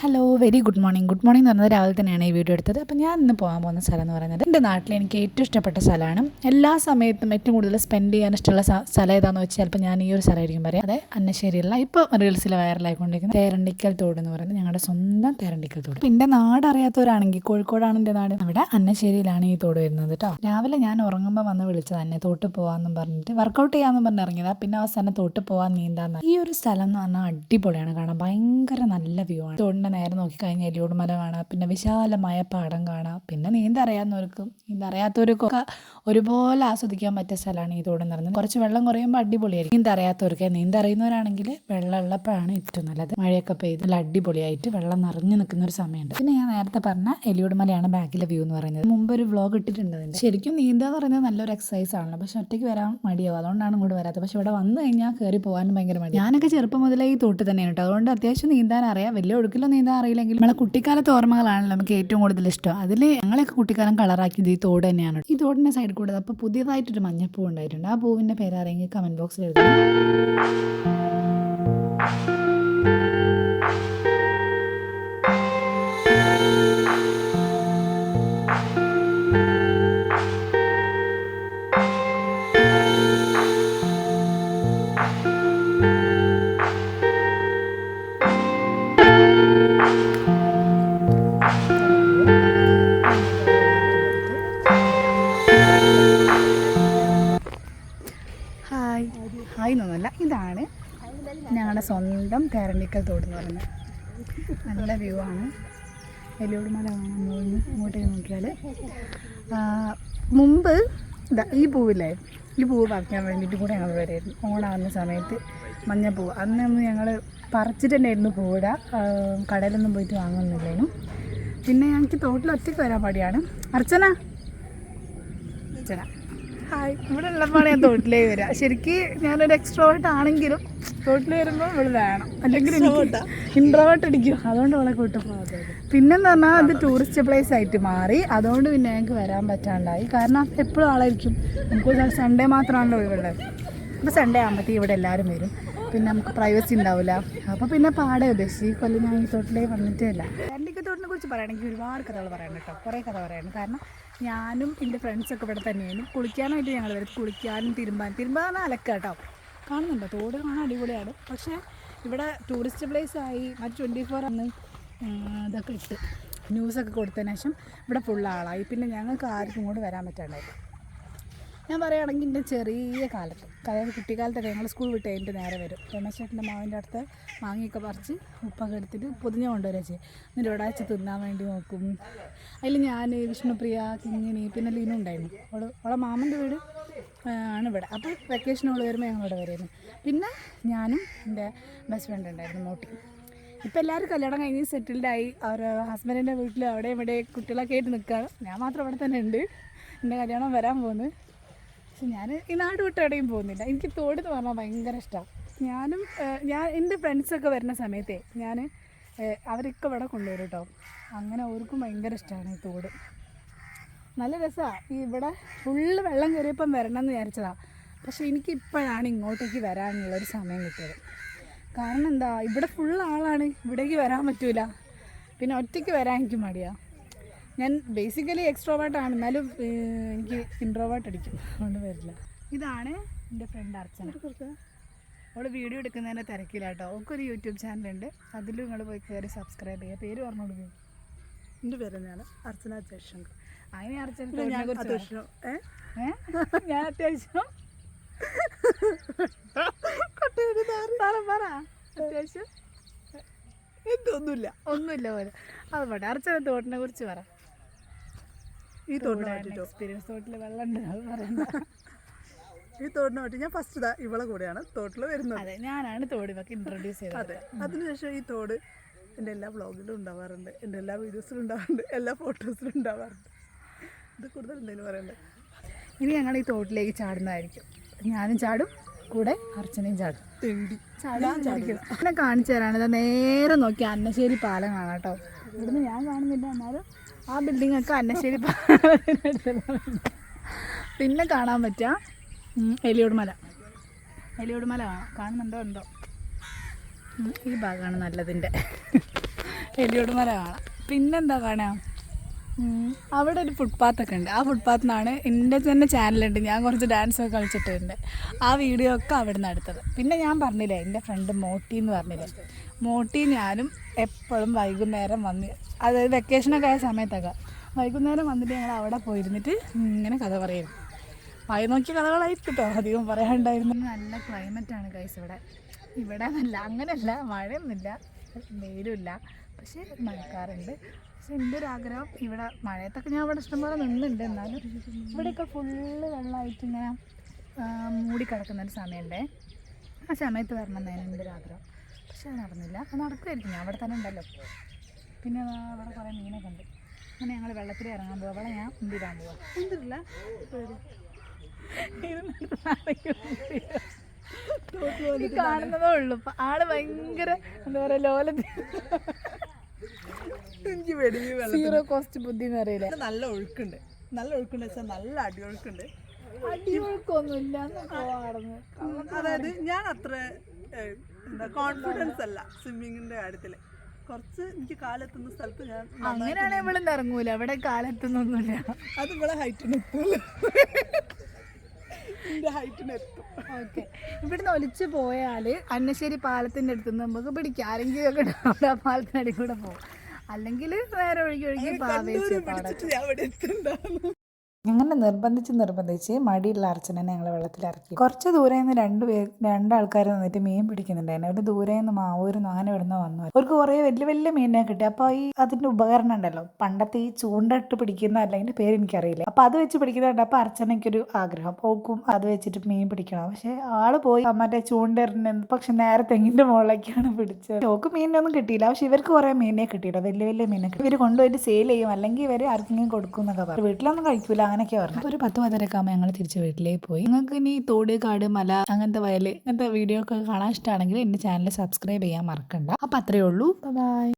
Hello very good morning എന്ന് പറഞ്ഞത് രാവിലെ തന്നെയാണ് ഈ വീഡിയോ എടുത്തത്. അപ്പോൾ ഞാൻ ഇന്ന് പോകാൻ പോകുന്ന സ്ഥലം എന്ന് പറയുന്നത് എൻ്റെ നാട്ടിൽ എനിക്ക് ഏറ്റവും ഇഷ്ടപ്പെട്ട സ്ഥലമാണ്. എല്ലാ സമയത്തും ഏറ്റവും കൂടുതൽ സ്പെൻഡ് ചെയ്യാൻ ഇഷ്ടമുള്ള സ്ഥലം ഏതാണെന്ന് വെച്ചാൽ ചിലപ്പോൾ ഞാൻ ഈ ഒരു സ്ഥലമായിരിക്കും പറയാം. അതെ, അന്നശ്ശേരിയുള്ള ഇപ്പോൾ റീൽസിൽ വൈറലായിക്കൊണ്ടിരിക്കുന്ന തേരണ്ടിക്കൽ തോട് എന്ന് പറയുന്നത് ഞങ്ങളുടെ സ്വന്തം തേരണ്ടിക്കൽ തോട്. എൻ്റെ നാട് അറിയാത്തവരാണെങ്കിൽ കോഴിക്കോടാണ് എൻ്റെ നാട്. അവിടെ അന്നശ്ശേരിയിലാണ് ഈ തോട് വരുന്നത് കേട്ടോ. രാവിലെ ഞാൻ ഉറങ്ങുമ്പോൾ വന്ന് വിളിച്ചത് തന്നെ തോട്ട് പോകാമെന്നും പറഞ്ഞിട്ട് വർക്കൗട്ട് ചെയ്യാമെന്നും പറഞ്ഞ് ഇറങ്ങിയതാണ്. പിന്നെ അവസാനം തോട്ട് പോകാൻ നീന്താന്ന്. ഈ ഒരു സ്ഥലം എന്ന് പറഞ്ഞാൽ അടിപൊളിയാണ്, കാണാൻ ഭയങ്കര നല്ല വ്യൂ ആണ്. തോടിൻ്റെ നേരെ നോക്കിക്കഴിഞ്ഞാൽ എലിയോട് മല കാണാം, പിന്നെ വിശാലമായ പാടം കാണാം. പിന്നെ നീന്തറിയാവുന്നവർക്കും നീന്തറിയാത്തവർക്കൊക്കെ ഒരുപോലെ ആസ്വദിക്കാൻ പറ്റിയ സ്ഥലമാണ് ഈ തോട് എന്ന് പറയുന്നത്. കുറച്ച് വെള്ളം കുറയുമ്പോൾ അടിപൊളിയായിരിക്കും. നീന്തറിയാത്തവർക്ക്, നീന്തറിയുന്നവരാണെങ്കിൽ വെള്ളം ഉള്ളപ്പോഴാണ് ഏറ്റവും നല്ലത്. മഴയൊക്കെ പെയ്ത് നല്ല അടിപൊളിയായിട്ട് വെള്ളം നിറഞ്ഞു നിൽക്കുന്ന ഒരു സമയമുണ്ട്. പിന്നെ ഞാൻ നേരത്തെ പറഞ്ഞ എലിയോട് മലയാണ് ബാക്കിലെ വ്യൂ എന്ന് പറയുന്നത്. മുമ്പ് ഒരു വ്ലോഗ് ഇട്ടിട്ടുണ്ട് അതിൻ്റെ. ശരിക്കും നീന്തുക എന്ന് പറയുന്നത് നല്ലൊരു എക്സസൈസ് ആണല്ലോ, പക്ഷെ ഒറ്റയ്ക്ക് വരാൻ മടിയാവും, അതുകൊണ്ടാണ് ഇങ്ങോട്ട് വരാത്തത്. പക്ഷെ ഇവിടെ വന്നു കഴിഞ്ഞാൽ കയറി പോകാനും ഭയങ്കര മടി. ഞാനൊക്കെ ചെറുപ്പം മുതലേ ഈ തോട്ട് തന്നെയാണ് കേട്ടോ, അതുകൊണ്ട് അത്യാവശ്യം നീന്താൻ അറിയാം. വലിയ ഒഴുക്കിലോ നീന്താൻ അറിയില്ലെങ്കിൽ നമ്മളെ കുട്ടിക്കാലത്തെ ഓർമ്മകളാണല്ലോ നമുക്ക് ഏറ്റവും കൂടുതൽ ഇഷ്ടം. അതിൽ ഞങ്ങളെയൊക്കെ കുട്ടിക്കാലം കളറാക്കിയത് ഈ തോട് തന്നെയാണ്. ഈ തോടിൻ്റെ സൈഡിൽ കൂടെ അപ്പോൾ പുതിയതായിട്ടൊരു മഞ്ഞപ്പൂ ഉണ്ടായിട്ടുണ്ട്. ആ പൂവിൻ്റെ പേരറിയെങ്കിൽ കമൻറ്റ് ബോക്സിൽ എഴുതണം. ഹായ് എന്നൊന്നുമല്ല, ഇതാണ് ഞങ്ങളുടെ സ്വന്തം തേരണ്ടിക്കൽ തോട് എന്ന് പറയുന്നത്. നല്ല വ്യൂ ആണ്. എലിയോട് മല കാണാൻ പോകുന്നു. ഇങ്ങോട്ടേക്ക് നോക്കിയാൽ മുമ്പ് ഈ പൂവില്ലേ, ഈ പൂവ് പറിക്കാൻ വേണ്ടിയിട്ട് കൂടെ ഞങ്ങൾ വരുമായിരുന്നു. ഓണാകുന്ന സമയത്ത് മഞ്ഞപ്പൂവ് അന്നൊന്നും ഞങ്ങൾ പറിച്ചിട്ട് തന്നെയായിരുന്നു പൂവിട, കടയിലൊന്നും പോയിട്ട് വാങ്ങുന്നില്ലേനും. പിന്നെ ഞങ്ങൾക്ക് തോട്ടിൽ ഒറ്റയ്ക്ക് വരാൻ പാടിയാണ്. അർച്ചന ഹായ്. ഇവിടെ ഉള്ളപ്പോൾ ഞാൻ തോട്ടിലേക്ക് വരിക. ശരിക്കും ഞാനൊരു എക്സ്ട്രോവേർട്ട് ആണെങ്കിലും തോട്ടിൽ വരുമ്പോൾ ഇവിടെ വേണം, അല്ലെങ്കിൽ ഇൻട്രോവേർട്ട് അടിക്കും. അതുകൊണ്ട് ഇവിടെ കൂട്ടും. പിന്നെന്ന് പറഞ്ഞാൽ അത് ടൂറിസ്റ്റ് പ്ലേസ് ആയിട്ട് മാറി. അതുകൊണ്ട് പിന്നെ ഞങ്ങൾക്ക് വരാൻ പറ്റാണ്ടായി. കാരണം എപ്പോഴും ആളായിരിക്കും. നമുക്ക് സൺഡേ മാത്രമാണല്ലോ ഒഴിവുള്ളത്. അപ്പോൾ സൺഡേ ആകുമ്പോഴത്തേക്ക് ഇവിടെ എല്ലാവരും വരും. പിന്നെ നമുക്ക് പ്രൈവസി ഉണ്ടാവില്ല. അപ്പോൾ പിന്നെ പാടെ ഉദ്ദേശിച്ച് ഈ കൊല്ലം ഞാൻ ഈ തോട്ടിലേക്ക് വന്നിട്ടേ ഇല്ല. തേരണ്ടിക്കൽ തോട്ടിനെ കുറിച്ച് പറയുകയാണെങ്കിൽ ഒരുപാട് കഥകൾ പറയാനുണ്ട് കേട്ടോ, കുറേ കഥ പറയാനുണ്ട്. കാരണം ഞാനും എൻ്റെ ഫ്രണ്ട്സൊക്കെ ഇവിടെ തന്നെയായിരുന്നു. കുളിക്കാനായിട്ട് ഞങ്ങൾ വരും. കുളിക്കാനും തിരുമ്പാൻ അലക്കുക കേട്ടോ. കാണുന്നുണ്ടോ, തോട് കാണാൻ അടിപൊളിയാണ്. പക്ഷേ ഇവിടെ ടൂറിസ്റ്റ് പ്ലേസ് ആയി. മറ്റ് 24 അന്ന് ഇതൊക്കെ ഇട്ട് ന്യൂസൊക്കെ കൊടുത്തതിന് ശേഷം ഇവിടെ ഫുൾ ആളായി. പിന്നെ ഞങ്ങൾക്ക് ആർക്കും ഇങ്ങോട്ട് വരാൻ പറ്റാണ്ടായി. ഞാൻ പറയുകയാണെങ്കിൽ എൻ്റെ ചെറിയ കാലത്ത്, അതായത് കുട്ടിക്കാലത്തൊക്കെ ഞങ്ങൾ സ്കൂൾ വിട്ട് കഴിഞ്ഞിട്ട് നേരെ വരും. രമേശേട്ടൻ്റെ മാവിൻ്റെ അടുത്ത് മാങ്ങയൊക്കെ പറിച്ച് ഉപ്പൊക്കെ എടുത്തിട്ട് പൊതിഞ്ഞ് കൊണ്ടുവരിക ചെയ്യും. എന്നിട്ട് ഒരാഴ്ച തിന്നാൻ വേണ്ടി നോക്കും. അതിൽ ഞാൻ, വിഷ്ണുപ്രിയ, കിങ്ങിണി, പിന്നെ ലീനു ഉണ്ടായിരുന്നു. അവളെ മാമൻ്റെ വീട് ആണ് ഇവിടെ. അപ്പോൾ വെക്കേഷൻ അവൾ വരുമ്പോൾ ഞങ്ങൾ ഇവിടെ വരുമായിരുന്നു. പിന്നെ ഞാനും എൻ്റെ ബെസ്റ്റ് ഫ്രണ്ട് ഉണ്ടായിരുന്നു, മോട്ടി. ഇപ്പോൾ എല്ലാവരും കല്യാണം കഴിഞ്ഞ് സെറ്റിൽഡായി. അവർ ഹസ്ബൻഡിൻ്റെ വീട്ടിൽ അവിടെ ഇവിടെ കുട്ടികളൊക്കെ ആയിട്ട് നിൽക്കുകയാണ്. ഞാൻ മാത്രം ഇവിടെ തന്നെ ഉണ്ട്. എൻ്റെ കല്യാണം വരാൻ പോകുന്നു. പക്ഷെ ഞാൻ ഈ നാട് വിട്ട് എവിടെയും പോകുന്നില്ല. എനിക്ക് തോട് എന്ന് പറഞ്ഞാൽ ഭയങ്കര ഇഷ്ടമാണ്. ഞാൻ എൻ്റെ ഫ്രണ്ട്സൊക്കെ വരുന്ന സമയത്തേ അവരൊക്കെ ഇവിടെ കൊണ്ടുവരും കേട്ടോ. അങ്ങനെ അവർക്കും ഭയങ്കര ഇഷ്ടമാണ് ഈ തോട്. നല്ല രസമാണ്. ഇവിടെ ഫുള്ള് വെള്ളം കയറിയപ്പം വരണം എന്ന് വിചാരിച്ചതാണ്. പക്ഷേ എനിക്കിപ്പോഴാണ് ഇങ്ങോട്ടേക്ക് വരാനുള്ളൊരു സമയം കിട്ടിയത്. കാരണം എന്താ, ഇവിടെ ഫുൾ ആളാണ്, ഇവിടേക്ക് വരാൻ പറ്റില്ല. പിന്നെ ഒറ്റയ്ക്ക് വരാൻ എനിക്ക് മടിയാണ്. ഞാൻ ബേസിക്കലി എക്സ്ട്രോവേർട്ടാണ്, എന്നാലും എനിക്ക് ഇൻട്രോവേർട്ട് അടിക്കും, അതുകൊണ്ട് വരില്ല. ഇതാണ് എൻ്റെ ഫ്രണ്ട് അർച്ചന. അവൾ വീഡിയോ എടുക്കുന്നതിൻ്റെ തിരക്കിലാട്ടോ. അവൾക്കൊരു യൂട്യൂബ് ചാനലുണ്ട്, അതിലും നിങ്ങൾ പോയി കയറി സബ്സ്ക്രൈബ് ചെയ്യുക. പേര് പറഞ്ഞു കൊടുക്കും. എൻ്റെ പേര് തന്നെയാണ് അർച്ചന ജയശങ്കർ. അതിനെ അർച്ചന ഞാൻ അത്യാവശ്യം അത്യാവശ്യം എന്തൊന്നുമില്ല പോലെ അത് പോട്ടെ. അർച്ചന തോട്ടിനെ കുറിച്ച് പറ. ഈ തോടിനെ പറ്റിട്ടോ, എക്സ്പീരിയൻസ് തോട്ടിൽ വെള്ളം ഉണ്ട് അത് പറയണ്ട. ഈ തോടിനെ പറ്റി ഞാൻ ഫസ്റ്റ് ഇവളെ കൂടെയാണ് തോട്ടിൽ വരുന്നത്. അതെ, ഞാനാണ് തോടിവൊക്കെ ഇൻട്രൊഡ്യൂസ് ചെയ്തത്. അതെ, അതിനുശേഷം ഈ തോട് എൻ്റെ എല്ലാ വ്ളോഗിലും ഉണ്ടാവാറുണ്ട്, എൻ്റെ എല്ലാ വീഡിയോസിലും ഉണ്ടാവാറുണ്ട്, എല്ലാ ഫോട്ടോസിലും ഉണ്ടാവാറുണ്ട്. ഇത് കൂടുതൽ എന്തെങ്കിലും പറയണ്ടേ. ഇനി ഞങ്ങൾ ഈ തോട്ടിലേക്ക് ചാടുന്നതായിരിക്കും. ഞാനും ചാടും, കൂടെ അർച്ചനയും ചാടും. പിന്നെ കാണിച്ചു തരാണ്. നേരെ നോക്കി അന്നശ്ശേരി പാലം കാണാം കേട്ടോ. ഇവിടുന്ന് ഞാൻ കാണുന്നില്ല, എന്നാലും ആ ബിൽഡിംഗ് ഒക്കെ അന്നശ്ശേരി പാലം. പിന്നെ കാണാൻ പറ്റുക എലിയോട് മല കാണാം. കാണുന്നുണ്ടോ? ഈ ഭാഗമാണ് നല്ലതിൻ്റെ. എലിയോട് മരം കാണാം. പിന്നെന്താ കാണാം, അവിടെ ഒരു ഫുട്പാത്തൊക്കെ ഉണ്ട്. ആ ഫുട്പാത്തിനാണ് എൻ്റെ തന്നെ ചാനലുണ്ട്, ഞാൻ കുറച്ച് ഡാൻസൊക്കെ കളിച്ചിട്ടുണ്ട്. ആ വീഡിയോ ഒക്കെ അവിടെ നിന്ന് എടുത്തത്. പിന്നെ ഞാൻ പറഞ്ഞില്ലേ എൻ്റെ ഫ്രണ്ട് മോട്ടി എന്ന് പറഞ്ഞില്ലേ, മോട്ടി ഞാനും എപ്പോഴും വൈകുന്നേരം വന്ന്, അതായത് വെക്കേഷനൊക്കെ ആയ സമയത്തൊക്കെ വൈകുന്നേരം വന്നിട്ട് ഞങ്ങൾ അവിടെ പോയിരുന്നിട്ട് ഇങ്ങനെ കഥ പറയുന്നു. വായി നോക്കിയ കഥകളായിരിക്കും കേട്ടോ അധികം പറയാനുണ്ടായിരുന്നു. നല്ല ക്ലൈമറ്റാണ് ഗൈസ് ഇവിടെ. ഇവിടെ എന്നല്ല, അങ്ങനെയല്ല, മഴയൊന്നുമില്ല, വെയിലുമില്ല, പക്ഷേ മഴക്കാറുണ്ട്. പക്ഷെ എൻ്റെ ഒരു ആഗ്രഹം, ഇവിടെ മഴയത്തൊക്കെ ഞാൻ ഇവിടെ ഇഷ്ടംപോലെ നിന്നുണ്ട്, എന്നാലും ഇവിടെയൊക്കെ ഫുള്ള് വെള്ളമായിട്ട് ഇങ്ങനെ മൂടിക്കിടക്കുന്നൊരു സമയമുണ്ടേ. ആ സമയത്ത് വരണം എന്നാണ് എൻ്റെ ഒരു ആഗ്രഹം. പക്ഷെ അത് നടന്നില്ല. അത് നടക്കുമായിരിക്കും, ഞാൻ അവിടെ തന്നെ ഉണ്ടല്ലോ. പിന്നെ അവിടെ കുറേ മീനൊക്കെ ഉണ്ട്. അങ്ങനെ ഞങ്ങൾ വെള്ളത്തിൽ ഇറങ്ങാൻ പോവുക. അവിടെ ഞാൻ എന്തിരാൻ പോവാം, എന്തില്ല കാണുന്നതേ ഉള്ളൂ. ആള് ഭയങ്കര എന്താ പറയുക, ലോലത്തിൽ എനിക്ക് പേടി സീറോ കോസ്റ്റ് ബുദ്ധി എന്ന് അറിയില്ല. നല്ല ഒഴുക്കുണ്ട്, നല്ല ഒഴുക്കുണ്ട് വെച്ചാൽ നല്ല അടിയൊഴുക്കുണ്ട്. അടിയൊഴുക്കൊന്നുമില്ല. അതായത് ഞാൻ അത്ര എന്താ കോൺഫിഡൻസ് അല്ല സ്വിമ്മിങ്ങിന്റെ കാര്യത്തില്. കുറച്ച് എനിക്ക് കാലെത്തുന്ന സ്ഥലത്ത് ഞാൻ അങ്ങനെയാണെങ്കിൽ ഇവിടെ ഇറങ്ങൂല, ഇവിടെ കാലെത്തുന്നൊന്നുമില്ല. അത് ഇവിടെ ഹൈറ്റിന് എത്തൂല, എൻ്റെ ഹൈറ്റിന് എത്തും. ഓക്കെ, ഇവിടുന്ന് ഒലിച്ച് പോയാൽ അന്നശ്ശേരി പാലത്തിൻ്റെ അടുത്ത് നിന്ന് നമുക്ക് പിടിക്കാം. ആരെങ്കിലും ഒക്കെ അവിടെ ആ പാലത്തിനടി കൂടെ പോകും. അല്ലെങ്കിൽ വേറെ ഒഴുകി പാവേച്ച് ഞാൻ അവിടെ എത്തുണ്ടാവും. അങ്ങനെ നിർബന്ധിച്ച് മടിയുള്ള അർച്ചനെ ഞങ്ങൾ വെള്ളത്തിലിറക്കി. കുറച്ച് ദൂരെ നിന്ന് രണ്ടാൾക്കാർ നിന്നിട്ട് മീൻ പിടിക്കുന്നുണ്ടായിരുന്നു. അവർ ദൂരെ നിന്ന് മാവൂരിന്ന് അങ്ങനെ ഇവിടുന്ന് വന്നു. അവർക്ക് കുറേ വലിയ വലിയ മീനിനെ കിട്ടി. അപ്പോൾ ഈ അതിൻ്റെ ഉപകരണം ഉണ്ടല്ലോ, പണ്ടത്തെ ഈ ചൂണ്ടയിട്ട് പിടിക്കുന്ന, അല്ലെങ്കിൽ പേര് എനിക്കറിയില്ല. അപ്പോൾ അത് വെച്ച് പിടിക്കുന്നുണ്ട്. അപ്പോൾ അർച്ചനയ്ക്കൊരു ആഗ്രഹം, പോക്കും അത് വെച്ചിട്ട് മീൻ പിടിക്കണം. പക്ഷേ ആള് പോയി മറ്റേ ചൂണ്ടറിന്, പക്ഷെ നേരെ തെങ്ങിൻ്റെ മുകളിലേക്കാണ് പിടിച്ചത്. ഓക്ക് മീനൊന്നും കിട്ടിയില്ല. പക്ഷെ ഇവർക്ക് കുറേ മീനെ കിട്ടിയിട്ടോ, വലിയ വലിയ മീനെ. ഇവർ കൊണ്ടുപോയിട്ട് സെയിൽ ചെയ്യും, അല്ലെങ്കിൽ ഇവർ ആർക്കെങ്കിലും കൊടുക്കും എന്നൊക്കെ പറഞ്ഞു. വീട്ടിലൊന്നും കഴിക്കൂല, അങ്ങനെയൊക്കെ പറഞ്ഞു. അപ്പോൾ ഒരു 10-10:30 ആകുമ്പോൾ ഞങ്ങൾ തിരിച്ച് വീട്ടിലേക്ക് പോയി. നിങ്ങൾക്ക് ഇനി തോട്, കാട്, മല, അങ്ങനത്തെ വയൽ, അങ്ങനത്തെ വീഡിയോ ഒക്കെ കാണാൻ ഇഷ്ടമാണെങ്കിൽ എൻ്റെ ചാനൽ സബ്സ്ക്രൈബ് ചെയ്യാൻ മറക്കണ്ട. അപ്പോൾ അത്രയേ ഉള്ളൂ. ബൈ.